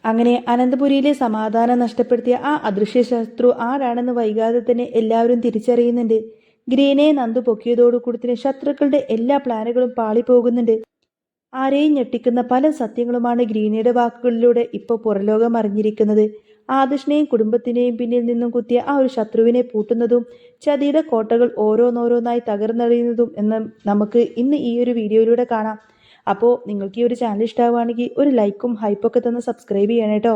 അങ്ങനെ അനന്തപുരിയിലെ സമാധാനം നഷ്ടപ്പെടുത്തിയ ആ അദൃശ്യ ശത്രു ആരാണെന്ന് വൈകാതെ തന്നെ എല്ലാവരും തിരിച്ചറിയുന്നുണ്ട്. ഗ്രീനെ നന്ദു പൊക്കിയതോടുകൂടി തന്നെ ശത്രുക്കളുടെ എല്ലാ പ്ലാനുകളും പാളിപ്പോകുന്നുണ്ട്. ആരെയും ഞെട്ടിക്കുന്ന പല സത്യങ്ങളുമാണ് ഗ്രീനയുടെ വാക്കുകളിലൂടെ ഇപ്പോൾ പുറലോകം അറിഞ്ഞിരിക്കുന്നത്. ആദർശിനെയും കുടുംബത്തിനെയും പിന്നിൽ നിന്നും കുത്തിയ ആ ഒരു ശത്രുവിനെ പൂട്ടുന്നതും ചതിയുടെ കോട്ടകൾ ഓരോന്നോരോന്നായി തകർന്നറിയുന്നതും എന്ന് നമുക്ക് ഇന്ന് ഈ ഒരു വീഡിയോയിലൂടെ കാണാം. അപ്പോൾ നിങ്ങൾക്ക് ഈ ഒരു ചാനൽ ഇഷ്ടമാവുകയാണെങ്കിൽ ഒരു ലൈക്കും ഹൈപ്പൊക്കെ തന്ന് സബ്സ്ക്രൈബ് ചെയ്യണം കേട്ടോ.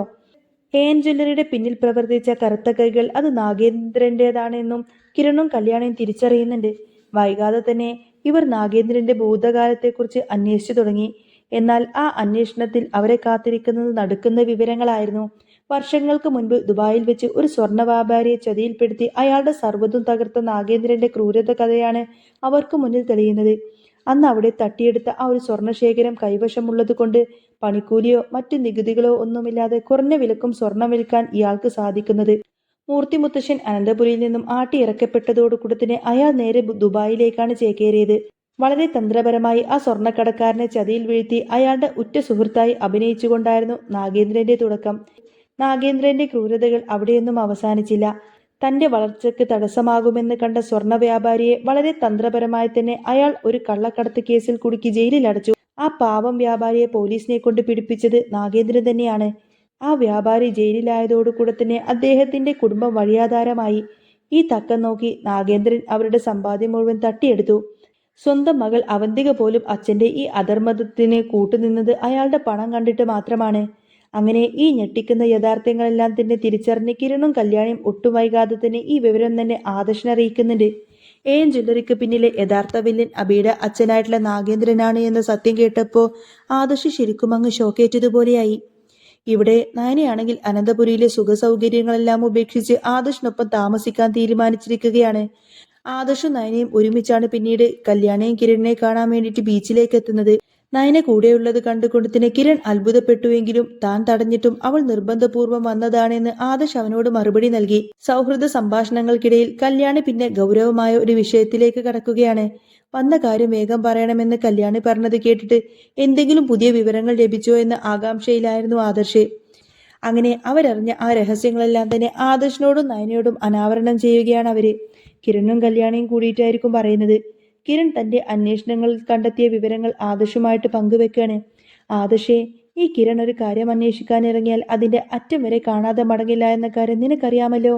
എൻ ജ്വല്ലറിയുടെ പിന്നിൽ പ്രവർത്തിച്ച കറുത്ത കൈകൾ അത് നാഗേന്ദ്രൻ്റെതാണെന്നും കിരണും കല്യാണിയും തിരിച്ചറിയുന്നുണ്ട്. വൈകാതെ തന്നെ ഇവർ നാഗേന്ദ്രന്റെ ഭൂതകാലത്തെക്കുറിച്ച് അന്വേഷിച്ചു തുടങ്ങി. എന്നാൽ ആ അന്വേഷണത്തിൽ അവരെ കാത്തിരിക്കുന്നത് നടുക്കുന്ന വിവരങ്ങളായിരുന്നു. വർഷങ്ങൾക്ക് മുൻപ് ദുബായിൽ വെച്ച് ഒരു സ്വർണ്ണ വ്യാപാരിയെ ചതിയിൽപ്പെടുത്തി അയാളുടെ സർവ്വതും തകർത്ത നാഗേന്ദ്രന്റെ ക്രൂരത കഥയാണ് അവർക്ക് മുന്നിൽ തെളിയുന്നത്. അന്ന് അവിടെ തട്ടിയെടുത്ത ആ ഒരു സ്വർണ്ണശേഖരം കൈവശമുള്ളത് കൊണ്ട് പണിക്കൂലിയോ മറ്റു നികുതികളോ ഒന്നുമില്ലാതെ കുറഞ്ഞ വിലക്കും സ്വർണം വിൽക്കാൻ ഇയാൾക്ക് സാധിക്കുന്നത്. മൂർത്തി മുത്തശ്ശൻ അനന്തപുരിയിൽ നിന്നും ആട്ടിയിറക്കപ്പെട്ടതോടുകൂടി തന്നെ അയാൾ നേരെ ദുബായിലേക്കാണ് ചേക്കേറിയത്. വളരെ തന്ത്രപരമായി ആ സ്വർണ്ണക്കടക്കാരനെ ചതിയിൽ വീഴ്ത്തി അയാളുടെ ഉറ്റ സുഹൃത്തായി അഭിനയിച്ചുകൊണ്ടായിരുന്നു നാഗേന്ദ്രന്റെ തുടക്കം. നാഗേന്ദ്രന്റെ ക്രൂരതകൾ അവിടെയൊന്നും അവസാനിച്ചില്ല. തന്റെ വളർച്ചയ്ക്ക് തടസ്സമാകുമെന്ന് കണ്ട സ്വർണ്ണ വ്യാപാരിയെ വളരെ തന്ത്രപരമായി തന്നെ അയാൾ ഒരു കള്ളക്കടത്ത് കേസിൽ കുടുക്കി ജയിലിൽ അടച്ചു. ആ പാവം വ്യാപാരിയെ പോലീസിനെ കൊണ്ട് പിടിപ്പിച്ചത് നാഗേന്ദ്രൻ തന്നെയാണ്. ആ വ്യാപാരി ജയിലിലായതോടുകൂടെ തന്നെ അദ്ദേഹത്തിന്റെ കുടുംബം വഴിയാധാരമായി. ഈ തക്കം നോക്കി നാഗേന്ദ്രൻ അവരുടെ സമ്പാദ്യം മുഴുവൻ തട്ടിയെടുത്തു. സ്വന്തം മകൾ അവന്തിക പോലും അച്ഛന്റെ ഈ അധർമ്മത്തിന് കൂട്ടുനിന്നത് അയാളുടെ പണം കണ്ടിട്ട് മാത്രമാണ്. അങ്ങനെ ഈ ഞെട്ടിക്കുന്ന യഥാർത്ഥങ്ങളെല്ലാം തന്നെ തിരിച്ചറിഞ്ഞ് കിരണും കല്യാണിയും ഒട്ടും വൈകാതെ തന്നെ ഈ വിവരം തന്നെ ആദർശനെ അറിയിക്കുന്നുണ്ട്. എൻ ജ്വല്ലറിക്ക് പിന്നിലെ യഥാർത്ഥ വില്ലൻ അബിയുടെ അച്ഛനായിട്ടുള്ള നാഗേന്ദ്രനാണ് എന്ന സത്യം കേട്ടപ്പോൾ ആദർശ് ശരിക്കും അങ്ങ് ഷോക്കേറ്റതുപോലെയായി. ഇവിടെ നയനയാണെങ്കിൽ അനന്തപുരിയിലെ സുഖ സൗകര്യങ്ങളെല്ലാം ഉപേക്ഷിച്ച് ആദർശിനൊപ്പം താമസിക്കാൻ തീരുമാനിച്ചിരിക്കുകയാണ്. ആദർശും നയനയും ഒരുമിച്ചാണ് പിന്നീട് കല്യാണിയും കിരണിനെ കാണാൻ വേണ്ടിയിട്ട് ബീച്ചിലേക്ക് എത്തുന്നത്. നയന കൂടെയുള്ളത് കണ്ടുകൊണ്ട് തന്നെ കിരൺ അത്ഭുതപ്പെട്ടുവെങ്കിലും താൻ തടഞ്ഞിട്ടും അവൾ നിർബന്ധപൂർവ്വം വന്നതാണെന്ന് ആദർശ് അവനോട് മറുപടി നൽകി. സൗഹൃദ സംഭാഷണങ്ങൾക്കിടയിൽ കല്യാണി പിന്നെ ഗൗരവമായ ഒരു വിഷയത്തിലേക്ക് കടക്കുകയാണ്. വന്ന കാര്യം വേഗം പറയണമെന്ന് കല്യാണി പറഞ്ഞത് കേട്ടിട്ട് എന്തെങ്കിലും പുതിയ വിവരങ്ങൾ ലഭിച്ചോ എന്ന ആകാംക്ഷയിലായിരുന്നു ആദർശ്. അങ്ങനെ അവരറിഞ്ഞ ആ രഹസ്യങ്ങളെല്ലാം തന്നെ ആദർശിനോടും നയനയോടും അനാവരണം ചെയ്യുകയാണ് അവര്. കിരണും കല്യാണിയും കൂടിയിട്ടായിരിക്കും പറയുന്നത്. കിരൺ തന്റെ അന്വേഷണങ്ങളിൽ കണ്ടെത്തിയ വിവരങ്ങൾ ആദർശുമായിട്ട് പങ്കുവെക്കാണ്. ആദർശേ, ഈ കിരൺ ഒരു കാര്യം അന്വേഷിക്കാൻ ഇറങ്ങിയാൽ അതിന്റെ അറ്റം വരെ കാണാതെ മടങ്ങില്ല എന്ന കാര്യം നിനക്കറിയാമല്ലോ.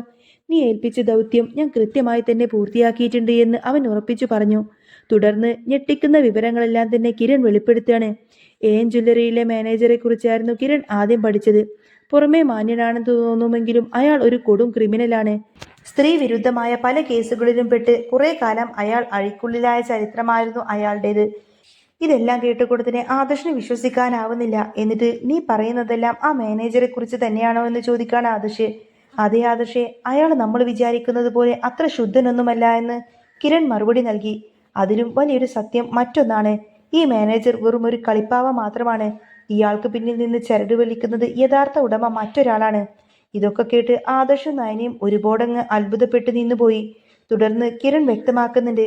നീ ഏൽപ്പിച്ച ദൗത്യം ഞാൻ കൃത്യമായി തന്നെ പൂർത്തിയാക്കിയിട്ടുണ്ട് എന്ന് അവൻ ഉറപ്പിച്ചു പറഞ്ഞു. തുടർന്ന് ഞെട്ടിക്കുന്ന വിവരങ്ങളെല്ലാം തന്നെ കിരൺ വെളിപ്പെടുത്തുകയാണ്. എൻ ജ്വല്ലറിയിലെ മാനേജറെ കുറിച്ചായിരുന്നു കിരൺ ആദ്യം പഠിച്ചത്. പുറമേ മാന്യനാണെന്ന് തോന്നുമെങ്കിലും അയാൾ ഒരു കൊടും ക്രിമിനലാണ്. സ്ത്രീ വിരുദ്ധമായ പല കേസുകളിലും പെട്ട് കുറെ കാലം അയാൾ അഴിക്കുള്ളിലായ ചരിത്രമായിരുന്നു അയാളുടേത്. ഇതെല്ലാം കേട്ടുകൊണ്ട് തന്നെ ആദർശിനെ വിശ്വസിക്കാനാവുന്നില്ല. എന്നിട്ട് നീ പറയുന്നതെല്ലാം ആ മാനേജറെ കുറിച്ച് തന്നെയാണോ എന്ന് ചോദിക്കാണ് ആദർശ്. അതേ ആദർശെ, അയാൾ നമ്മൾ വിചാരിക്കുന്നത് പോലെ അത്ര ശുദ്ധനൊന്നുമല്ല എന്ന് കിരൺ മറുപടി നൽകി. അതിലും വലിയൊരു സത്യം മറ്റൊന്നാണ്. ഈ മാനേജർ വെറും ഒരു കളിപ്പാവ മാത്രമാണ്. ഇയാൾക്ക് പിന്നിൽ നിന്ന് ചരട് വലിക്കുന്നത് യഥാർത്ഥ ഉടമ മറ്റൊരാളാണ്. ഇതൊക്കെ കേട്ട് ആദർശും നയനയും ഒരുപാടങ്ങ് അത്ഭുതപ്പെട്ട് നിന്നുപോയി. തുടർന്ന് കിരൺ വ്യക്തമാക്കുന്നുണ്ട്,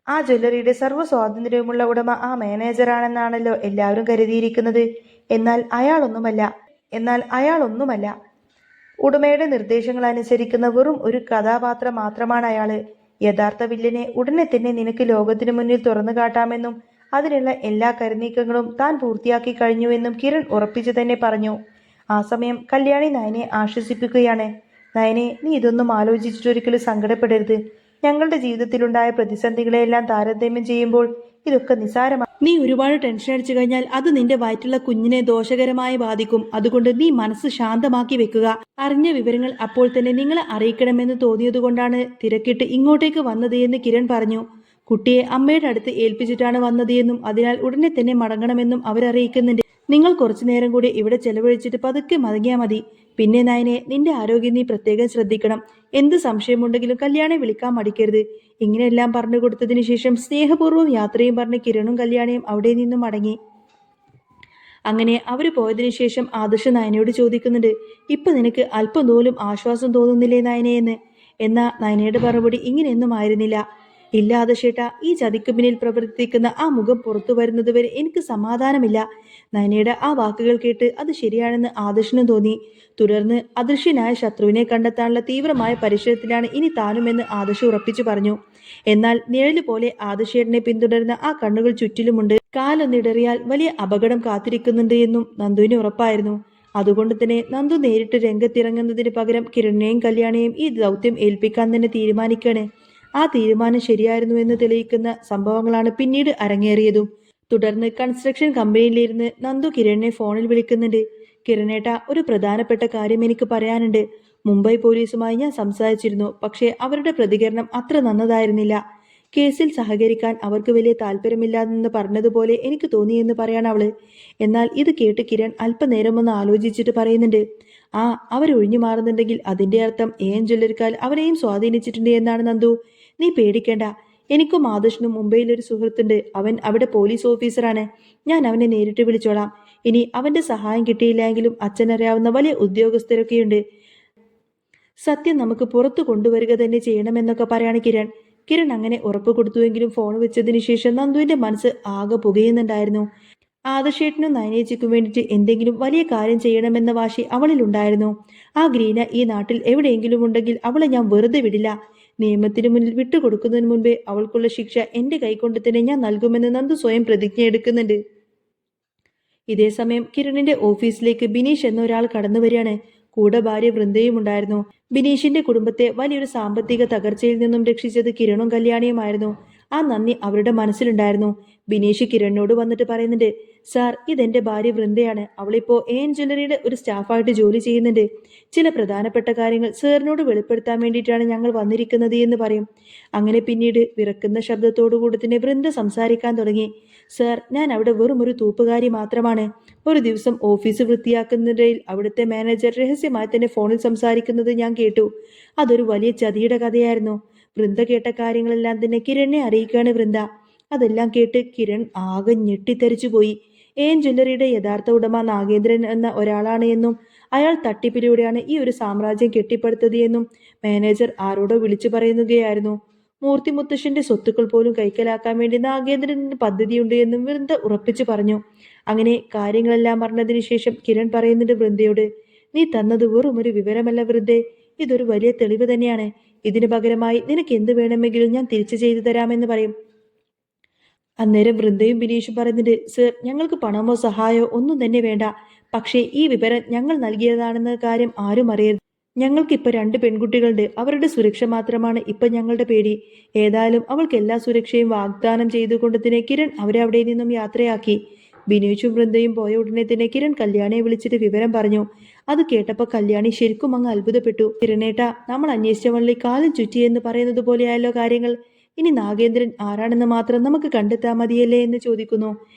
ആ ജ്വല്ലറിയുടെ സർവ്വ സ്വാതന്ത്ര്യവുമുള്ള ഉടമ ആ മാനേജറാണെന്നാണല്ലോ എല്ലാവരും കരുതിയിരിക്കുന്നത്. എന്നാൽ അയാളൊന്നുമല്ല. ഉടമയുടെ നിർദ്ദേശങ്ങൾ അനുസരിക്കുന്ന വെറും ഒരു കഥാപാത്രം മാത്രമാണ് അയാള്. യഥാർത്ഥ വില്ലനെ ഉടനെ തന്നെ നിനക്ക് ലോകത്തിനു മുന്നിൽ തുറന്നു കാട്ടാമെന്നും അതിനുള്ള എല്ലാ കരുനീക്കങ്ങളും താൻ പൂർത്തിയാക്കി കഴിഞ്ഞുവെന്നും കിരൺ ഉറപ്പിച്ചു തന്നെ പറഞ്ഞു. ആ സമയം കല്യാണി നയനെ ആശ്വസിപ്പിക്കുകയാണ്. നയനെ, നീ ഇതൊന്നും ആലോചിച്ചിട്ടൊരിക്കലും സങ്കടപ്പെടരുത്. ഞങ്ങളുടെ ജീവിതത്തിലുണ്ടായ പ്രതിസന്ധികളെല്ലാം താരതമ്യം ചെയ്യുമ്പോൾ ഇതൊക്കെ നിസാരമാണ്. നീ ഒരുപാട് ടെൻഷൻ അടിച്ചു കഴിഞ്ഞാൽ അത് നിന്റെ വയറ്റുള്ള കുഞ്ഞിനെ ദോഷകരമായി ബാധിക്കും. അതുകൊണ്ട് നീ മനസ്സ് ശാന്തമാക്കി വെക്കുക. അറിഞ്ഞ വിവരങ്ങൾ അപ്പോൾ തന്നെ നിങ്ങളെ അറിയിക്കണമെന്ന് തോന്നിയതുകൊണ്ടാണ് തിരക്കിട്ട് ഇങ്ങോട്ടേക്ക് വന്നത് എന്ന് കിരൺ പറഞ്ഞു. കുട്ടിയെ അമ്മയുടെ അടുത്ത് ഏൽപ്പിച്ചിട്ടാണ് വന്നത് എന്നും അതിനാൽ ഉടനെ തന്നെ മടങ്ങണമെന്നും അവരറിയിക്കുന്നുണ്ട്. നിങ്ങൾ കുറച്ചു നേരം കൂടി ഇവിടെ ചെലവഴിച്ചിട്ട് പതുക്കെ മടങ്ങിയാൽ മതി. പിന്നെ നയനെ, നിന്റെ ആരോഗ്യം നീ പ്രത്യേകം ശ്രദ്ധിക്കണം. എന്ത് സംശയമുണ്ടെങ്കിലും കല്യാണി വിളിക്കാൻ മടിക്കരുത്. ഇങ്ങനെയെല്ലാം പറഞ്ഞു കൊടുത്തതിന് ശേഷം സ്നേഹപൂർവ്വം യാത്രയും പറഞ്ഞ് കിരണും കല്യാണിയും അവിടെ നിന്നും മടങ്ങി. അങ്ങനെ അവർ പോയതിനു ശേഷം ആദർശ് നയനയോട് ചോദിക്കുന്നുണ്ട്, ഇപ്പൊ നിനക്ക് അല്പം പോലും ആശ്വാസം തോന്നുന്നില്ലേ നയനയെന്ന്? എന്നാ നയനയുടെ മറുപടി ഇങ്ങനെയൊന്നും ആയിരുന്നില്ല. ഇല്ല ആദർശേട്ടാ, ഈ ചതിക്ക് പിന്നിൽ പ്രവർത്തിക്കുന്ന ആ മുഖം പുറത്തു വരുന്നതുവരെ എനിക്ക് സമാധാനമില്ല. നയനയുടെ ആ വാക്കുകൾ കേട്ട് അത് ശരിയാണെന്ന് ആദർശിനും തോന്നി. തുടർന്ന് അദൃശ്യനായ ശത്രുവിനെ കണ്ടെത്താനുള്ള തീവ്രമായ പരിശ്രമത്തിലാണ് ഇനി താനുമെന്ന് ആദർശ് ഉറപ്പിച്ചു പറഞ്ഞു. എന്നാൽ നിഴല് പോലെ ആദർശേട്ടനെ പിന്തുടരുന്ന ആ കണ്ണുകൾ ചുറ്റിലുമുണ്ട്. കാലൊന്നിടറിയാൽ വലിയ അപകടം കാത്തിരിക്കുന്നുണ്ട് എന്നും നന്ദുവിന് ഉറപ്പായിരുന്നു. അതുകൊണ്ട് തന്നെ നന്ദു നേരിട്ട് രംഗത്തിറങ്ങുന്നതിന് പകരം കിരണിനെയും കല്യാണിയെയും ഈ ദൗത്യം ഏൽപ്പിക്കാൻ തന്നെ തീരുമാനിക്കുകയാണ്. ആ തീരുമാനം ശരിയായിരുന്നു എന്ന് തെളിയിക്കുന്ന സംഭവങ്ങളാണ് പിന്നീട് അരങ്ങേറിയതും. തുടർന്ന് കൺസ്ട്രക്ഷൻ കമ്പനിയിലിരുന്ന് നന്ദു കിരണിനെ ഫോണിൽ വിളിക്കുന്നുണ്ട്. കിരണേട്ട, ഒരു പ്രധാനപ്പെട്ട കാര്യം എനിക്ക് പറയാനുണ്ട്. മുംബൈ പോലീസുമായി ഞാൻ സംസാരിച്ചിരുന്നു. പക്ഷേ അവരുടെ പ്രതികരണം അത്ര നന്നതായിരുന്നില്ല. കേസിൽ സഹകരിക്കാൻ അവർക്ക് വലിയ താല്പര്യമില്ലാതെന്ന് പറഞ്ഞതുപോലെ എനിക്ക് തോന്നിയെന്ന് പറയാണ് അവള്. എന്നാൽ ഇത് കേട്ട് കിരൺ അല്പനേരം ഒന്ന് ആലോചിച്ചിട്ട് പറയുന്നുണ്ട്, ആ അവരൊഴിഞ്ഞു മാറുന്നുണ്ടെങ്കിൽ അതിന്റെ അർത്ഥം എൻ ജ്വല്ലറിക്കാൽ അവരെയും സ്വാധീനിച്ചിട്ടുണ്ട് എന്നാണ് നന്ദു. നീ പേടിക്കേണ്ട. എനിക്കും ആദർശിനും മുംബൈയിൽ ഒരു സുഹൃത്തുണ്ട്. അവൻ അവിടെ പോലീസ് ഓഫീസറാണ്. ഞാൻ അവനെ നേരിട്ട് വിളിച്ചോളാം. ഇനി അവന്റെ സഹായം കിട്ടിയില്ലെങ്കിലും അച്ഛനറിയാവുന്ന വലിയ ഉദ്യോഗസ്ഥരൊക്കെയുണ്ട്. സത്യം നമുക്ക് പുറത്തു കൊണ്ടുവരിക തന്നെ ചെയ്യണമെന്നൊക്കെ പറയാണ് കിരൺ. കിരൺ അങ്ങനെ ഉറപ്പ് കൊടുത്തുവെങ്കിലും ഫോൺ വെച്ചതിന് ശേഷം നന്ദുവിന്റെ മനസ്സ് ആകെ പുകയുന്നുണ്ടായിരുന്നു. ആദർശേട്ടനും നയനേച്ചിക്കും വേണ്ടിയിട്ട് എന്തെങ്കിലും വലിയ കാര്യം ചെയ്യണമെന്ന വാശി അവളിലുണ്ടായിരുന്നു. ആ ഗ്രീന ഈ നാട്ടിൽ എവിടെയെങ്കിലും ഉണ്ടെങ്കിൽ അവളെ ഞാൻ വെറുതെ വിടില്ല. നിയമത്തിന് മുന്നിൽ വിട്ടുകൊടുക്കുന്നതിന് മുൻപേ അവൾക്കുള്ള ശിക്ഷ എന്റെ കൈകൊണ്ട് തന്നെ ഞാൻ നൽകുമെന്ന് നന്ദു സ്വയം പ്രതിജ്ഞ എടുക്കുന്നുണ്ട്. ഇതേസമയം കിരണിന്റെ ഓഫീസിലേക്ക് ബിനീഷ് എന്ന ഒരാൾ കടന്നു വരികയാണ്. കൂടെ ഭാര്യ വൃന്ദയും ഉണ്ടായിരുന്നു. ബിനീഷിന്റെ കുടുംബത്തെ വലിയൊരു സാമ്പത്തിക തകർച്ചയിൽ നിന്നും രക്ഷിച്ചത് കിരണും കല്യാണിയുമായിരുന്നു. ആ നന്ദി അവരുടെ മനസ്സിലുണ്ടായിരുന്നു. ബിനീഷ് കിരണിനോട് വന്നിട്ട് പറയുന്നുണ്ട്, സാർ, ഇതെന്റെ ഭാര്യ വൃന്ദയാണ്. അവളിപ്പോ എൻ ജ്വല്ലറിയുടെ ഒരു സ്റ്റാഫായിട്ട് ജോലി ചെയ്യുന്നുണ്ട്. ചില പ്രധാനപ്പെട്ട കാര്യങ്ങൾ സാറിനോട് വെളിപ്പെടുത്താൻ വേണ്ടിയിട്ടാണ് ഞങ്ങൾ വന്നിരിക്കുന്നത് എന്ന് പറയും. അങ്ങനെ പിന്നീട് വിറക്കുന്ന ശബ്ദത്തോടു കൂടി തന്നെ വൃന്ദ സംസാരിക്കാൻ തുടങ്ങി. സാർ, ഞാൻ അവിടെ വെറും ഒരു തൂപ്പുകാരി മാത്രമാണ്. ഒരു ദിവസം ഓഫീസ് വൃത്തിയാക്കുന്നതിനിടയിൽ അവിടുത്തെ മാനേജർ രഹസ്യമായി തന്നെ ഫോണിൽ സംസാരിക്കുന്നത് ഞാൻ കേട്ടു. അതൊരു വലിയ ചതിയുടെ കഥയായിരുന്നു. വൃന്ദ കേട്ട കാര്യങ്ങളെല്ലാം തന്നെ കിരണിനെ അറിയിക്കുകയാണ് വൃന്ദ. അതെല്ലാം കേട്ട് കിരൺ ആകെ ഞെട്ടിത്തെറിച്ചു പോയി. എൻ ജ്വല്ലറിയുടെ യഥാർത്ഥ ഉടമ നാഗേന്ദ്രൻ എന്ന ഒരാളാണ് എന്നും അയാൾ തട്ടിപ്പിലൂടെയാണ് ഈ ഒരു സാമ്രാജ്യം കെട്ടിപ്പടുത്തത് എന്നും മാനേജർ ആരോടോ വിളിച്ചു പറയുകയായിരുന്നു. മൂർത്തി മുത്തശ്ശന്റെ സ്വത്തുക്കൾ പോലും കൈക്കലാക്കാൻ വേണ്ടി നാഗേന്ദ്രന് പദ്ധതിയുണ്ട് എന്നും വൃന്ദ ഉറപ്പിച്ചു പറഞ്ഞു. അങ്ങനെ കാര്യങ്ങളെല്ലാം പറഞ്ഞതിന് ശേഷം കിരൺ പറയുന്നുണ്ട് വൃന്ദയോട്, നീ തന്നത് വെറും ഒരു വിവരമല്ല വൃന്ദേ, ഇതൊരു വലിയ തെളിവ് തന്നെയാണ്. ഇതിനു പകരമായി നിനക്ക് എന്ത് വേണമെങ്കിലും ഞാൻ തിരിച്ചു ചെയ്തു തരാമെന്ന് പറയും. അന്നേരം വൃന്ദയും ബിനീഷും പറയുന്നുണ്ട്, സർ, ഞങ്ങൾക്ക് പണമോ സഹായമോ ഒന്നും തന്നെ വേണ്ട. പക്ഷേ ഈ വിവരം ഞങ്ങൾ നൽകിയതാണെന്ന കാര്യം ആരും അറിയരുത്. ഞങ്ങൾക്കിപ്പോൾ 2 പെൺകുട്ടികളുണ്ട്. അവരുടെ സുരക്ഷ മാത്രമാണ് ഇപ്പൊ ഞങ്ങളുടെ പേടി. ഏതായാലും അവൾക്ക് എല്ലാ സുരക്ഷയും വാഗ്ദാനം ചെയ്തുകൊണ്ട് തന്നെ കിരൺ അവരെ അവിടെ നിന്നും യാത്രയാക്കി. ബിനീഷും വൃന്ദയും പോയ ഉടനെ തന്നെ കിരൺ കല്യാണിയെ വിളിച്ചിട്ട് വിവരം പറഞ്ഞു. അത് കേട്ടപ്പോൾ കല്യാണി ശരിക്കും അങ്ങ് അത്ഭുതപ്പെട്ടു. കിരണേട്ട, നമ്മൾ അന്വേഷിച്ച വള്ളി കാലം ചുറ്റി എന്ന് പറയുന്നത് പോലെയായല്ലോ കാര്യങ്ങൾ. ഇനി നാഗേന്ദ്രൻ ആരാണെന്ന് മാത്രം നമുക്ക് കണ്ടെത്താൻ മതിയല്ലേ എന്ന് ചോദിക്കുന്നു.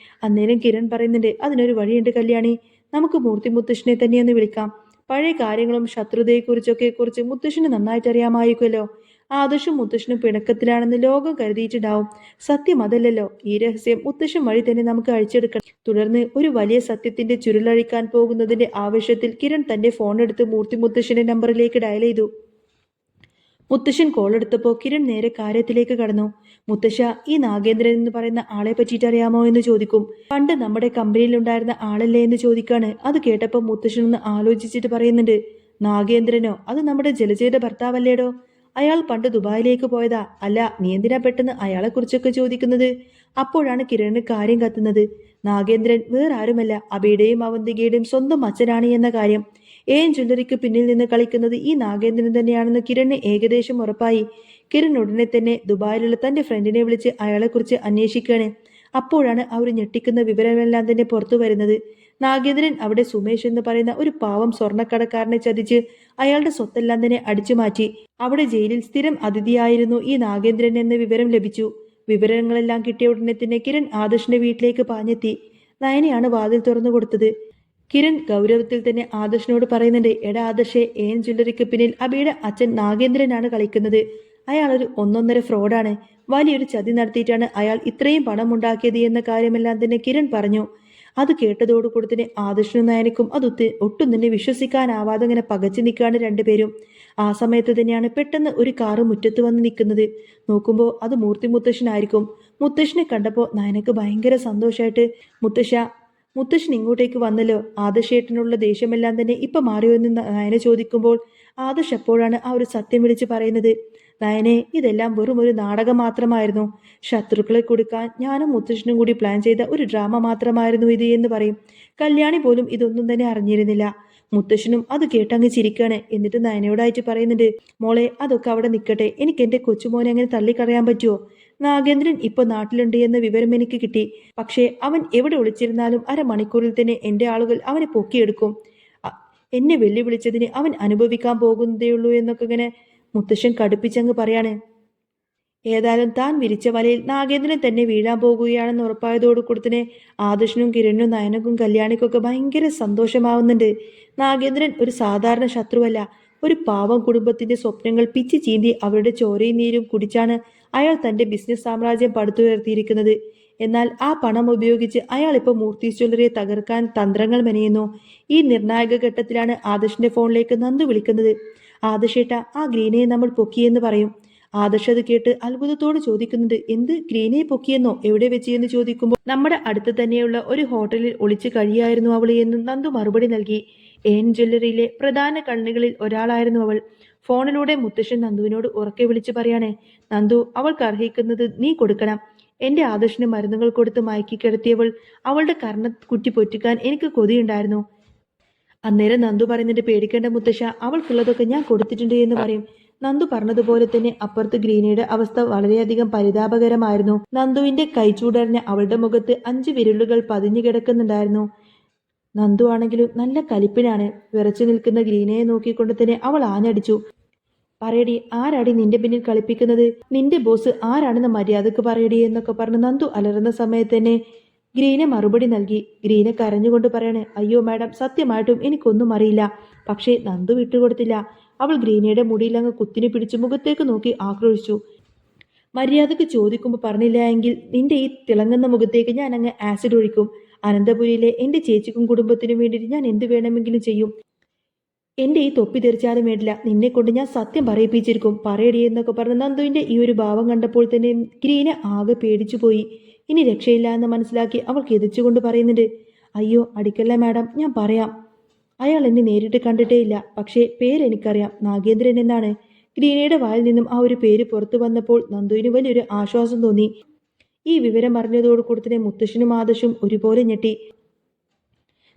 അന്നേരം കിരൺ പറയുന്നുണ്ട്, അതിനൊരു വഴിയുണ്ട് കല്യാണി. നമുക്ക് മൂർത്തി മുത്തശ്ശനെ തന്നെയൊന്ന് വിളിക്കാം. പഴയ കാര്യങ്ങളും കുറിച്ച് മുത്തശ്ശന് നന്നായിട്ട് അറിയാമായിരിക്കുമല്ലോ. ആദർശും മുത്തശ്ശനും പിണക്കത്തിലാണെന്ന് ലോകം കരുതിയിട്ടുണ്ടാവും. സത്യം അതല്ലല്ലോ. ഈ രഹസ്യം മുത്തശ്ശൻ വഴി തന്നെ നമുക്ക് അഴിച്ചെടുക്കണം. തുടർന്ന് ഒരു വലിയ സത്യത്തിന്റെ ചുരുളഴിക്കാൻ പോകുന്നതിന്റെ ആവശ്യത്തിൽ കിരൺ തന്റെ ഫോൺ എടുത്ത് മൂർത്തി മുത്തശ്ശന്റെ നമ്പറിലേക്ക് ഡയൽ ചെയ്തു. മുത്തശ്ശൻ കോൾ എടുത്തപ്പോൾ കിരൺ നേരെ കാര്യത്തിലേക്ക് കടന്നു. മുത്തശ്ശ, ഈ നാഗേന്ദ്രൻ എന്ന് പറയുന്ന ആളെ പറ്റിയിട്ട് അറിയാമോ എന്ന് ചോദിക്കും. പണ്ട് നമ്മുടെ കമ്പനിയിൽ ഉണ്ടായിരുന്ന ആളല്ലേ എന്ന് ചോദിക്കാണ്. അത് കേട്ടപ്പോൾ മുത്തശ്ശൻ ഒന്ന് ആലോചിച്ചിട്ട് പറയുന്നുണ്ട്, നാഗേന്ദ്രനോ? അത് നമ്മുടെ ജലജയുടെ ഭർത്താവല്ലേടോ. അയാൾ പണ്ട് ദുബായിലേക്ക് പോയതാ. അല്ല, നീ എന്തിനാ പെട്ടെന്ന് അയാളെ കുറിച്ചൊക്കെ ചോദിക്കുന്നത്? അപ്പോഴാണ് കിരണിന് കാര്യം കത്തുന്നത്. നാഗേന്ദ്രൻ വേറെ ആരുമല്ല, അബിയുടെയും അവന്തികയുടെയും സ്വന്തം അച്ഛനാണ് എന്ന കാര്യം. എൻ ജ്വല്ലറിക്ക് പിന്നിൽ നിന്ന് കളിക്കുന്നത് ഈ നാഗേന്ദ്രൻ തന്നെയാണെന്ന് കിരണിന് ഏകദേശം ഉറപ്പായി. കിരൺ ഉടനെ തന്നെ ദുബായിലുള്ള തന്റെ ഫ്രണ്ടിനെ വിളിച്ച് അയാളെക്കുറിച്ച് അന്വേഷിക്കുകയാണ്. അപ്പോഴാണ് അവർ ഞെട്ടിക്കുന്ന വിവരമെല്ലാം തന്നെ പുറത്തു വരുന്നത്. നാഗേന്ദ്രൻ അവിടെ സുമേഷ് എന്ന് പറയുന്ന ഒരു പാവം സ്വർണ്ണക്കടക്കാരനെ ചതിച്ച് അയാളുടെ സ്വത്തെല്ലാം തന്നെ അടിച്ചു മാറ്റി. അവിടെ ജയിലിൽ സ്ഥിരം അതിഥിയായിരുന്നു ഈ നാഗേന്ദ്രൻ എന്ന വിവരം ലഭിച്ചു. വിവരങ്ങളെല്ലാം കിട്ടിയ ഉടനെ തന്നെ കിരൺ ആദർശിന്റെ വീട്ടിലേക്ക് പാഞ്ഞെത്തി. നയനയാണ് വാതിൽ തുറന്നു കൊടുത്തത്. കിരൺ ഗൗരവത്തിൽ തന്നെ ആദർശിനോട് പറയുന്നുണ്ട്, എടാ ആദർശെ, എൻ ജ്വല്ലറിക്ക് പിന്നിൽ അബിയുടെ അച്ഛൻ നാഗേന്ദ്രനാണ് കളിക്കുന്നത്. അയാൾ ഒരു ഒന്നൊന്നര ഫ്രോഡാണ്. വലിയൊരു ചതി നടത്തിയിട്ടാണ് അയാൾ ഇത്രയും പണം ഉണ്ടാക്കിയത് എന്ന കാര്യമെല്ലാം തന്നെ കിരൺ പറഞ്ഞു. അത് കേട്ടതോടുകൂടി തന്നെ ആദർശനും നയനക്കും ഒട്ടും തന്നെ വിശ്വസിക്കാനാവാതെ ഇങ്ങനെ പകച്ചു നിൽക്കുകയാണ് രണ്ടുപേരും. ആ സമയത്ത് തന്നെയാണ് പെട്ടെന്ന് ഒരു കാറ് മുറ്റത്ത് വന്ന് നിൽക്കുന്നത്. നോക്കുമ്പോൾ അത് മൂർത്തി മുത്തശ്ശനായിരിക്കും. മുത്തശ്ശനെ കണ്ടപ്പോൾ നയനക്ക് ഭയങ്കര സന്തോഷമായിട്ട്, മുത്തശ്ശ, മുത്തശ്ശൻ ഇങ്ങോട്ടേക്ക് വന്നല്ലോ, ആദർശേട്ടനുള്ള ദേഷ്യമെല്ലാം തന്നെ ഇപ്പൊ മാറിയോ എന്ന് നയന ചോദിക്കുമ്പോൾ ആദർശ് അപ്പോഴാണ് ആ ഒരു സത്യം വിളിച്ച് പറയുന്നത്. നയനെ, ഇതെല്ലാം വെറും ഒരു നാടകം മാത്രമായിരുന്നു. ശത്രുക്കളെ കൊടുക്കാൻ ഞാനും മുത്തശ്ശനും കൂടി പ്ലാൻ ചെയ്ത ഒരു ഡ്രാമ മാത്രമായിരുന്നു ഇത് എന്ന് പറയും. കല്യാണി പോലും ഇതൊന്നും തന്നെ അറിഞ്ഞിരുന്നില്ല. മുത്തശ്ശനും അത് കേട്ടങ്ങ് ചിരിക്കാണ്. എന്നിട്ട് നയനയോടായിട്ട് പറയുന്നുണ്ട്, മോളെ അതൊക്കെ അവിടെ നിൽക്കട്ടെ, എനിക്ക് എന്റെ കൊച്ചുമോനെ അങ്ങനെ തള്ളിക്കളയാൻ പറ്റുമോ? നാഗേന്ദ്രൻ ഇപ്പൊ നാട്ടിലുണ്ട് എന്ന വിവരം എനിക്ക് കിട്ടി. പക്ഷേ അവൻ എവിടെ ഒളിച്ചിരുന്നാലും അരമണിക്കൂറിൽ തന്നെ എന്റെ ആളുകൾ അവനെ പൊക്കിയെടുക്കും. അ- എന്നെ വെല്ലുവിളിച്ചതിന് അവൻ അനുഭവിക്കാൻ പോകുന്നതേയുള്ളൂ എന്നൊക്കെ ഇങ്ങനെ മുത്തശ്ശൻ കടുപ്പിച്ചങ്ങ് പറയാണ്. ഏതായാലും താൻ വിരിച്ച വലയിൽ നാഗേന്ദ്രൻ തന്നെ വീഴാൻ പോകുകയാണെന്ന് ഉറപ്പായതോടുകൂടി തന്നെ ആദർശനും കിരണിനും നയനക്കും കല്യാണിക്കൊക്കെ ഭയങ്കര സന്തോഷമാവുന്നുണ്ട്. നാഗേന്ദ്രൻ ഒരു സാധാരണ ശത്രുവല്ല. ഒരു പാവം കുടുംബത്തിന്റെ സ്വപ്നങ്ങൾ പിച്ചി ചീന്തി അവരുടെ ചോരയും നീരും കുടിച്ചാണ് അയാൾ തന്റെ ബിസിനസ് സാമ്രാജ്യം പടുത്തുയർത്തിയിരിക്കുന്നത്. എന്നാൽ ആ പണം ഉപയോഗിച്ച് അയാൾ ഇപ്പോൾ മൂർത്തി ജ്വല്ലറിയെ തകർക്കാൻ തന്ത്രങ്ങൾ മെനയുന്നു. ഈ നിർണായക ഘട്ടത്തിലാണ് ആദർശിന്റെ ഫോണിലേക്ക് നന്ദു വിളിക്കുന്നത്. ആദർശേട്ട, ആ ഗ്രീനയെ നമ്മൾ പൊക്കിയെന്ന് പറയും. ആദർശ് അത് കേട്ട് അത്ഭുതത്തോട് ചോദിക്കുന്നുണ്ട്, എന്ത്, ഗ്രീനയെ പൊക്കിയെന്നോ, എവിടെ വെച്ച് എന്ന് ചോദിക്കുമ്പോൾ നമ്മുടെ അടുത്ത് തന്നെയുള്ള ഒരു ഹോട്ടലിൽ ഒളിച്ചു കഴിയായിരുന്നു അവൾ എന്ന് നന്ദു മറുപടി നൽകി. എൻ ജ്വല്ലറിയിലെ പ്രധാന കണ്ണികളിൽ ഒരാളായിരുന്നു അവൾ. ഫോണിലൂടെ മുത്തശ്ശൻ നന്ദുവിനോട് ഉറക്കെ വിളിച്ചു പറയാണ്, നന്ദു, അവൾക്ക് അർഹിക്കുന്നത് നീ കൊടുക്കണം. എന്റെ ആദർശിന് മരുന്നുകൾ കൊടുത്ത് മയക്കി കിടത്തിയവൾ, അവളുടെ കർണക്കുറ്റി പൊറ്റിക്കാൻ എനിക്ക് കൊതിയുണ്ടായിരുന്നു. അന്നേരം നന്ദു പറയുന്നുണ്ട്, പേടിക്കേണ്ട മുത്തശ്ശ, അവൾക്കുള്ളതൊക്കെ ഞാൻ കൊടുത്തിട്ടുണ്ട് എന്ന് പറയും. നന്ദു പറഞ്ഞതുപോലെ തന്നെ അപ്പുറത്ത് ഗ്രീനയുടെ അവസ്ഥ വളരെയധികം പരിതാപകരമായിരുന്നു. നന്ദുവിന്റെ കൈചൂടറിഞ്ഞ അവളുടെ മുഖത്ത് 5 വിരലുകൾ പതിഞ്ഞു കിടക്കുന്നുണ്ടായിരുന്നു. നന്ദു ആണെങ്കിലും നല്ല കലിപ്പിനാണ്. വിറച്ചു നിൽക്കുന്ന ഗ്രീനയെ നോക്കിക്കൊണ്ട് തന്നെ അവൾ ആഞ്ഞടിച്ചു. പറയടി, ആരാടി നിന്റെ പിന്നിൽ കളിപ്പിക്കുന്നത്? നിന്റെ ബോസ് ആരാണെന്ന് മര്യാദക്ക് പറയടി എന്നൊക്കെ പറഞ്ഞ് നന്ദു അലറുന്ന സമയത്ത് തന്നെ ഗ്രീന മറുപടി നൽകി. ഗ്രീന കരഞ്ഞുകൊണ്ട് പറയാണ്, അയ്യോ മാഡം, സത്യമായിട്ടും എനിക്കൊന്നും അറിയില്ല. പക്ഷേ നന്ദു വിട്ടുകൊടുത്തില്ല. അവൾ ഗ്രീനയുടെ മുടിയിൽ അങ്ങ് കുത്തിനി പിടിച്ച് മുഖത്തേക്ക് നോക്കി ആക്രോശിച്ചു. മര്യാദക്ക് ചോദിക്കുമ്പോൾ പറഞ്ഞില്ല എങ്കിൽ നിന്റെ ഈ തിളങ്ങുന്ന മുഖത്തേക്ക് ഞാൻ അങ്ങ് ആസിഡ് ഒഴിക്കും. അനന്തപുരിയിലെ എന്റെ ചേച്ചിക്കും കുടുംബത്തിനും വേണ്ടിയിട്ട് ഞാൻ എന്ത് വേണമെങ്കിലും ചെയ്യും. എന്റെ ഈ തൊപ്പി തെറിച്ചാലും വേണ്ടില്ല, നിന്നെ കൊണ്ട് ഞാൻ സത്യം പറയിപ്പിച്ചിരിക്കും, പറയടി എന്നൊക്കെ പറഞ്ഞ് നന്ദുവിന്റെ ഈ ഒരു ഭാവം കണ്ടപ്പോൾ തന്നെ ഗ്രീന ആകെ പേടിച്ചു പോയി. ഇനി രക്ഷയില്ല എന്ന് മനസ്സിലാക്കി അവൾ കിതച്ചുകൊണ്ട് പറയുന്നുണ്ട്, അയ്യോ അടിക്കല്ല മാഡം, ഞാൻ പറയാം. അയാൾ എന്നെ നേരിട്ട് കണ്ടിട്ടേയില്ല, പക്ഷേ പേരെനിക്കറിയാം, നാഗേന്ദ്രൻ എന്നാണ്. ഗ്രീനയുടെ വായിൽ നിന്നും ആ ഒരു പേര് പുറത്തു വന്നപ്പോൾ നന്ദുവിന് വലിയൊരു ആശ്വാസം തോന്നി. ഈ വിവരം അറിഞ്ഞതോടുകൂടി തന്നെ മുത്തശ്ശനും ആദർശും ഒരുപോലെ ഞെട്ടി.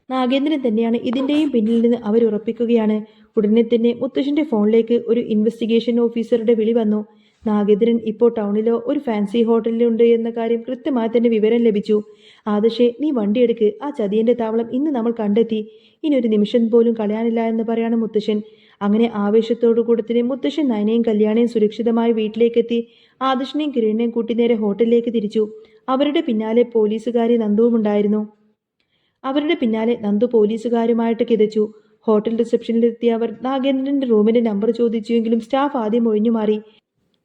നാഗേന്ദ്രൻ തന്നെയാണ് ഇതിന്റെയും പിന്നിൽ നിന്ന് അവരുറപ്പിക്കുകയാണ്. ഉടനെ തന്നെ മുത്തശ്ശന്റെ ഫോണിലേക്ക് ഒരു ഇൻവെസ്റ്റിഗേഷൻ ഓഫീസറുടെ വിളി വന്നു. നാഗേന്ദ്രൻ ഇപ്പോൾ ടൗണിലോ ഒരു ഫാൻസി ഹോട്ടലിലുണ്ട് എന്ന കാര്യം കൃത്യമായി തന്നെ വിവരം ലഭിച്ചു. ആദർശേ, നീ വണ്ടിയെടുക്ക്, ആ ചതിയന്റെ താവളം ഇന്ന് നമ്മൾ കണ്ടെത്തി, ഇനി ഒരു നിമിഷം പോലും കളയാനില്ല എന്ന് പറയാണ് മുത്തശ്ശൻ. അങ്ങനെ ആവേശത്തോടു കൂടി തന്നെ മുത്തശ്ശൻ നയനയും കല്യാണിയും സുരക്ഷിതമായി വീട്ടിലേക്കെത്തി ആദർശിനെയും കിരണിനെയും കൂട്ടി നേരെ ഹോട്ടലിലേക്ക് തിരിച്ചു. അവരുടെ പിന്നാലെ പോലീസുകാരി നന്ദുവും ഉണ്ടായിരുന്നു. അവരുടെ പിന്നാലെ നന്ദു പോലീസുകാരുമായിട്ട് കിതച്ചു. ഹോട്ടൽ റിസപ്ഷനിലെത്തിയ അവർ നാഗേന്ദ്രന്റെ റൂമിന്റെ നമ്പർ ചോദിച്ചുവെങ്കിലും സ്റ്റാഫ് ആദ്യം ഒഴിഞ്ഞു മാറി.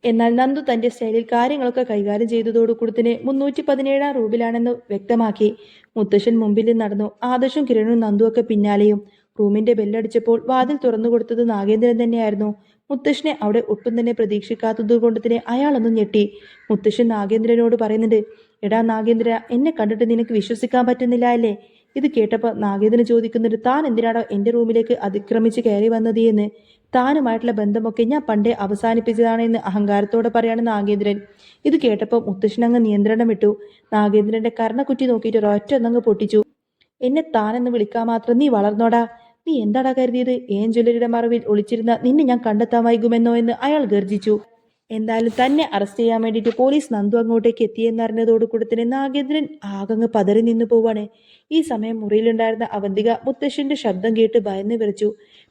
എന്നാൽ നന്ദു തന്റെ സ്റ്റൈലിൽ കാര്യങ്ങളൊക്കെ കൈകാര്യം ചെയ്തതോടുകൂടി തന്നെ 317 റൂമിലാണെന്ന് വ്യക്തമാക്കി. മുത്തശ്ശൻ മുമ്പിൽ നടന്നു. ആദർശും കിരണും നന്ദുവൊക്കെ പിന്നാലെയും. റൂമിന്റെ ബെല്ലടിച്ചപ്പോൾ വാതിൽ തുറന്നു കൊടുത്തത് നാഗേന്ദ്രൻ തന്നെയായിരുന്നു. മുത്തശ്ശനെ അവിടെ ഒട്ടും തന്നെ പ്രതീക്ഷിക്കാത്തതുകൊണ്ട് തന്നെ അയാളൊന്നും ഞെട്ടി. മുത്തശ്ശൻ നാഗേന്ദ്രനോട് പറയുന്നുണ്ട്, എടാ നാഗേന്ദ്ര, എന്നെ കണ്ടിട്ട് നിനക്ക് വിശ്വസിക്കാൻ പറ്റുന്നില്ല അല്ലേ? ഇത് കേട്ടപ്പോൾ നാഗേന്ദ്രൻ ചോദിക്കുന്നുണ്ട്, താൻ എന്തിനാണോ എന്റെ റൂമിലേക്ക് അതിക്രമിച്ച് കയറി വന്നത് എന്ന്. താനുമായിട്ടുള്ള ബന്ധമൊക്കെ ഞാൻ പണ്ടേ അവസാനിപ്പിച്ചതാണെന്ന് അഹങ്കാരത്തോടെ പറയാണ് നാഗേന്ദ്രൻ. ഇത് കേട്ടപ്പോൾ മുത്തശ്ശൻ അങ്ങ് നിയന്ത്രണം വിട്ടു. നാഗേന്ദ്രന്റെ കർണക്കുറ്റി നോക്കിയിട്ട് ഒരൊറ്റ ഒന്നങ്ങ് പൊട്ടിച്ചു. എന്നെ താനെന്ന് വിളിക്കാൻ മാത്രം നീ വളർന്നോടാ? നീ എന്താടാ കരുതിയത്? ഏൻ ജ്വല്ലറിയുടെ മറവിൽ ഒളിച്ചിരുന്ന നിന്നെ ഞാൻ കണ്ടെത്താൻ വൈകുമെന്നോ എന്ന് അയാൾ ഗർജിച്ചു. എന്തായാലും തന്നെ അറസ്റ്റ് ചെയ്യാൻ വേണ്ടിയിട്ട് പോലീസ് നന്ദു അങ്ങോട്ടേക്ക് എത്തിയെന്നറിഞ്ഞതോടുകൂടി തന്നെ നാഗേന്ദ്രൻ ആകങ്ങ് പതറി നിന്നു പോവാണ്. ഈ സമയം മുറിയിലുണ്ടായിരുന്ന അവന്തിക മുത്തശ്ശന്റെ ശബ്ദം കേട്ട് ഭയന്ന് വിറച്ചു.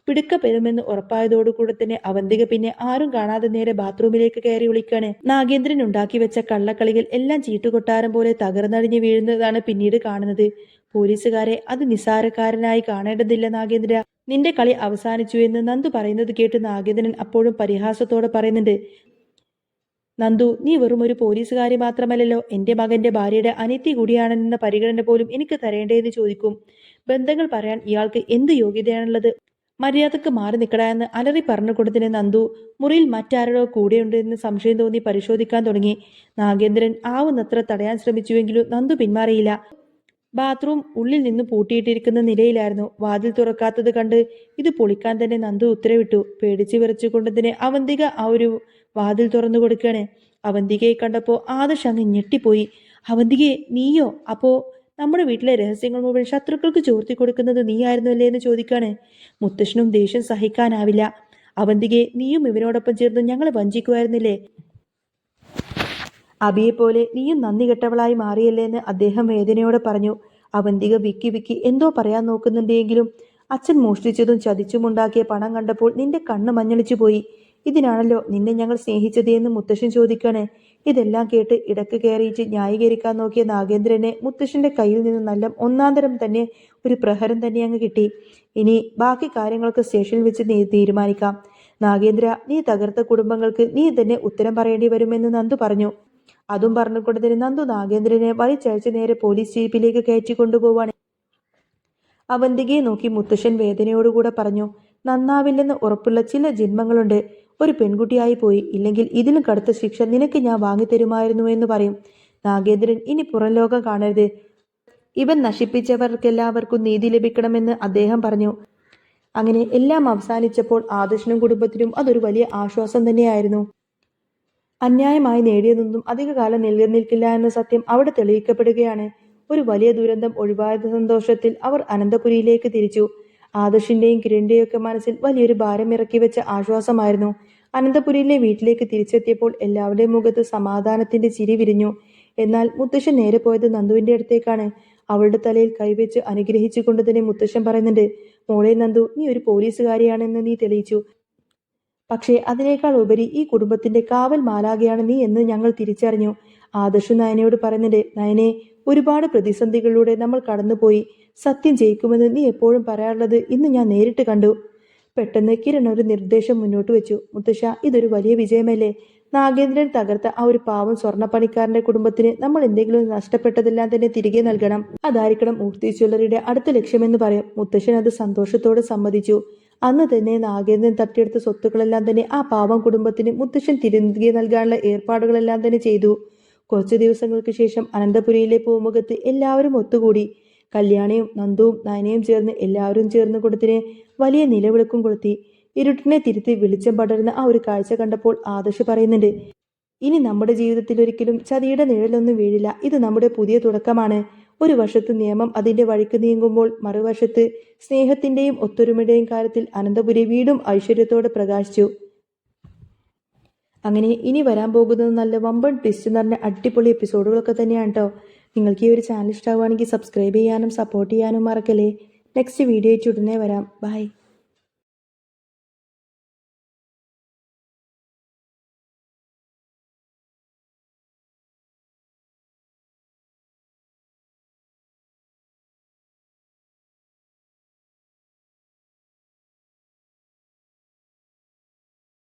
പിടുക്കപ്പെടുമെന്ന് ഉറപ്പായതോടുകൂടി തന്നെ അവന്തിക പിന്നെ ആരും കാണാതെ നേരെ ബാത്റൂമിലേക്ക് കയറി വിളിക്കാണ്. നാഗേന്ദ്രൻ ഉണ്ടാക്കി വെച്ച കള്ളക്കളികൾ എല്ലാം ചീട്ടുകൊട്ടാരം പോലെ തകർന്നടിഞ്ഞ് വീഴുന്നതാണ് പിന്നീട് കാണുന്നത്. പോലീസുകാരെ അത് നിസ്സാരക്കാരനായി കാണേണ്ടതില്ല നാഗേന്ദ്ര, നിന്റെ കളി അവസാനിച്ചു എന്ന് നന്ദു പറയുന്നത് കേട്ട് നാഗേന്ദ്രൻ അപ്പോഴും പരിഹാസത്തോടെ പറയുന്നുണ്ട്, നന്ദു, നീ വെറും ഒരു പോലീസുകാരി മാത്രമല്ലല്ലോ, എന്റെ മകന്റെ ഭാര്യയുടെ അനിയത്തി കൂടിയാണെന്ന പരിഗണന പോലും എനിക്ക് തരേണ്ടതെന്ന് ചോദിക്കും. ബന്ധങ്ങൾ പറയാൻ ഇയാൾക്ക് എന്ത് യോഗ്യതയാണുള്ളത്? മര്യാദക്ക് മാറി നിൽക്കടാ എന്ന് അലറി പറഞ്ഞു കൊടുത്തിന് നന്ദു മുറിയിൽ മറ്റാരോ കൂടെയുണ്ട് എന്ന് സംശയം തോന്നി പരിശോധിക്കാൻ തുടങ്ങി. നാഗേന്ദ്രൻ ആവുന്നത്ര തടയാൻ ശ്രമിച്ചുവെങ്കിലും നന്ദു പിന്മാറിയില്ല. ബാത്റൂം ഉള്ളിൽ നിന്ന് പൂട്ടിയിട്ടിരിക്കുന്ന നിലയിലായിരുന്നു. വാതിൽ തുറക്കാത്തത് കണ്ട് ഇത് പൊളിക്കാൻ തന്നെ നന്ദു ഉത്തരവിട്ടു. പേടിച്ച് വിറച്ചുകൊണ്ട് തന്നെ അവന്തിക ആ ഒരു വാതിൽ തുറന്നു കൊടുക്കുകയാണ്. അവന്തികയെ കണ്ടപ്പോ ആദർശ് അങ്ങ് ഞെട്ടിപ്പോയി. അവന്തികയെ നീയോ? അപ്പോ നമ്മുടെ വീട്ടിലെ രഹസ്യങ്ങൾ മുഴുവൻ ശത്രുക്കൾക്ക് ചോർത്തി കൊടുക്കുന്നത് നീയായിരുന്നു അല്ലേ എന്ന് ചോദിക്കാണ്. മുത്തശ്ശനും ദേഷ്യം സഹിക്കാനാവില്ല. അവന്തികയെ നീയും ഇവനോടൊപ്പം ചേർന്ന് ഞങ്ങളെ വഞ്ചിക്കുമായിരുന്നില്ലേ? അബിയെ പോലെ നീയും നന്ദി കെട്ടവളായി മാറിയല്ലേ എന്ന് അദ്ദേഹം വേദനയോടെ പറഞ്ഞു. അവന്തിക വിക്കി വിക്കി എന്തോ പറയാൻ നോക്കുന്നുണ്ടെങ്കിലും അച്ഛൻ മോഷ്ടിച്ചതും ചതിച്ചുമുണ്ടാക്കിയ പണം കണ്ടപ്പോൾ നിന്റെ കണ്ണ് മഞ്ഞളിച്ചു പോയി. ഇതിനാണല്ലോ നിന്നെ ഞങ്ങൾ സ്നേഹിച്ചത് എന്ന് മുത്തശ്ശൻ ചോദിക്കാണ്. ഇതെല്ലാം കേട്ട് ഇടക്ക് കയറിയിട്ട് ന്യായീകരിക്കാൻ നോക്കിയ നാഗേന്ദ്രനെ മുത്തശ്ശന്റെ കയ്യിൽ നിന്ന് നല്ല ഒന്നാന്തരം തന്നെ ഒരു പ്രഹരം തന്നെ അങ്ങ് കിട്ടി. ഇനി ബാക്കി കാര്യങ്ങൾക്ക് സ്റ്റേഷനിൽ വെച്ച് നീ തീരുമാനിക്കാം. നാഗേന്ദ്ര, നീ തകർത്ത കുടുംബങ്ങൾക്ക് നീ തന്നെ ഉത്തരം പറയേണ്ടി വരുമെന്ന് നന്ദു പറഞ്ഞു. അതും പറഞ്ഞുകൊണ്ട് തന്നെ നന്ദു നാഗേന്ദ്രനെ വലിച്ചയച്ച് നേരെ പോലീസ് ജീപ്പിലേക്ക് കയറ്റി കൊണ്ടുപോവാണ്. അവന്തികയെ നോക്കി മുത്തശ്ശൻ വേദനയോടുകൂടെ പറഞ്ഞു, നന്നാവില്ലെന്ന് ഉറപ്പുള്ള ചില ജന്മങ്ങളുണ്ട്. ഒരു പെൺകുട്ടിയായി പോയി. ഇല്ലെങ്കിൽ ഇതിലും കടുത്ത ശിക്ഷ നിനക്ക് ഞാൻ വാങ്ങിത്തരുമായിരുന്നു എന്ന് പറയും. നാഗേന്ദ്രൻ ഇനി പുറം ലോകം കാണരുത്. ഇവൻ നശിപ്പിച്ചവർക്കെല്ലാവർക്കും നീതി ലഭിക്കണമെന്ന് അദ്ദേഹം പറഞ്ഞു. അങ്ങനെ എല്ലാം അവസാനിച്ചപ്പോൾ ആദർശനും കുടുംബത്തിനും അതൊരു വലിയ ആശ്വാസം തന്നെയായിരുന്നു. അന്യായമായി നേടിയതൊന്നും അധികകാലം നിലനിൽക്കില്ല എന്ന സത്യം അവിടെ തെളിയിക്കപ്പെടുകയാണ്. ഒരു വലിയ ദുരന്തം ഒഴിവായ സന്തോഷത്തിൽ അവർ അനന്തപുരിയിലേക്ക് തിരിച്ചു. ആദർശിന്റെയും കിരണിന്റെയും ഒക്കെ മനസ്സിൽ വലിയൊരു ഭാരം ഇറക്കി വെച്ച ആശ്വാസമായിരുന്നു. അനന്തപുരിയിലെ വീട്ടിലേക്ക് തിരിച്ചെത്തിയപ്പോൾ എല്ലാവരുടെയും മുഖത്ത് സമാധാനത്തിന്റെ ചിരി വിരിഞ്ഞു. എന്നാൽ മുത്തശ്ശൻ നേരെ പോയത് നന്ദുവിന്റെ അടുത്തേക്കാണ്. അവളുടെ തലയിൽ കൈവച്ച് അനുഗ്രഹിച്ചുകൊണ്ട് തന്നെ മുത്തശ്ശൻ പറയുന്നുണ്ട്, മോളെ നന്ദു, നീ ഒരു പോലീസുകാരിയാണെന്ന് നീ തെളിയിച്ചു. പക്ഷേ അതിനേക്കാൾ ഉപരി ഈ കുടുംബത്തിന്റെ കാവൽ മാലാകയാണ് നീ എന്ന് ഞങ്ങൾ തിരിച്ചറിഞ്ഞു. ആദർശ് നയനയോട് പറയുന്നുണ്ട്, നയനെ, ഒരുപാട് പ്രതിസന്ധികളിലൂടെ നമ്മൾ കടന്നുപോയി. സത്യം ജയിക്കുമെന്ന് നീ എപ്പോഴും പറയാറുള്ളത് ഇന്ന് ഞാൻ നേരിട്ട് കണ്ടു. പെട്ടെന്ന് കിരൺ ഒരു നിർദ്ദേശം മുന്നോട്ട് വെച്ചു. മുത്തശ്ശ, ഇതൊരു വലിയ വിജയമല്ലേ? നാഗേന്ദ്രൻ തകർത്ത ആ ഒരു പാവം സ്വർണ്ണപ്പണിക്കാരന്റെ കുടുംബത്തിന് നമ്മൾ എന്തെങ്കിലും നഷ്ടപ്പെട്ടതെല്ലാം തന്നെ തിരികെ നൽകണം. അതായിരിക്കണം മൂർത്തി ജ്വല്ലറിയുടെ അടുത്ത ലക്ഷ്യമെന്ന് പറയും. മുത്തശ്ശൻ അത് സന്തോഷത്തോടെ സമ്മതിച്ചു. അന്ന് തന്നെ നാഗേന്ദ്രൻ തട്ടിയെടുത്ത സ്വത്തുക്കളെല്ലാം തന്നെ ആ പാവം കുടുംബത്തിന് മുത്തശ്ശൻ തിരികെ നൽകാനുള്ള ഏർപ്പാടുകളെല്ലാം തന്നെ ചെയ്തു. കുറച്ചു ദിവസങ്ങൾക്ക് ശേഷം അനന്തപുരിയിലെ പൂമുഖത്ത് എല്ലാവരും ഒത്തുകൂടി. കല്യാണിയും നന്ദുവും നയനയും ചേർന്ന് എല്ലാവരും ചേർന്ന് കൊടുത്തിന് വലിയ നിലവിളക്കും കൊളുത്തി. ഇരുട്ടിനെ തിരുത്തി വെളിച്ചം പടരുന്ന ആ ഒരു കാഴ്ച കണ്ടപ്പോൾ ആദർശ് പറയുന്നുണ്ട്, ഇനി നമ്മുടെ ജീവിതത്തിൽ ഒരിക്കലും ചതിയുടെ നിഴലൊന്നും വീഴില്ല. ഇത് നമ്മുടെ പുതിയ തുടക്കമാണ്. ഒരു വശത്ത് നിയമം അതിന്റെ വഴിക്ക് നീങ്ങുമ്പോൾ മറുവശത്ത് സ്നേഹത്തിന്റെയും ഒത്തൊരുമയുടെയും കാര്യത്തിൽ അനന്തപുരി വീണ്ടും ഐശ്വര്യത്തോടെ പ്രകാശിച്ചു. അങ്ങനെ ഇനി വരാൻ പോകുന്നത് നല്ല വമ്പൻ ട്വിസ്റ്റ് എന്ന് പറഞ്ഞ അടിപൊളി എപ്പിസോഡുകളൊക്കെ തന്നെയാണ് കേട്ടോ. നിങ്ങൾക്ക് ഈ ഒരു ചാനൽ ഇഷ്ടമാവുകയാണെങ്കിൽ സബ്സ്ക്രൈബ് ചെയ്യാനും സപ്പോർട്ട് ചെയ്യാനും മറക്കല്ലേ. നെക്സ്റ്റ് വീഡിയോ ആയിട്ട് ഉടനെ വരാം. ബൈ.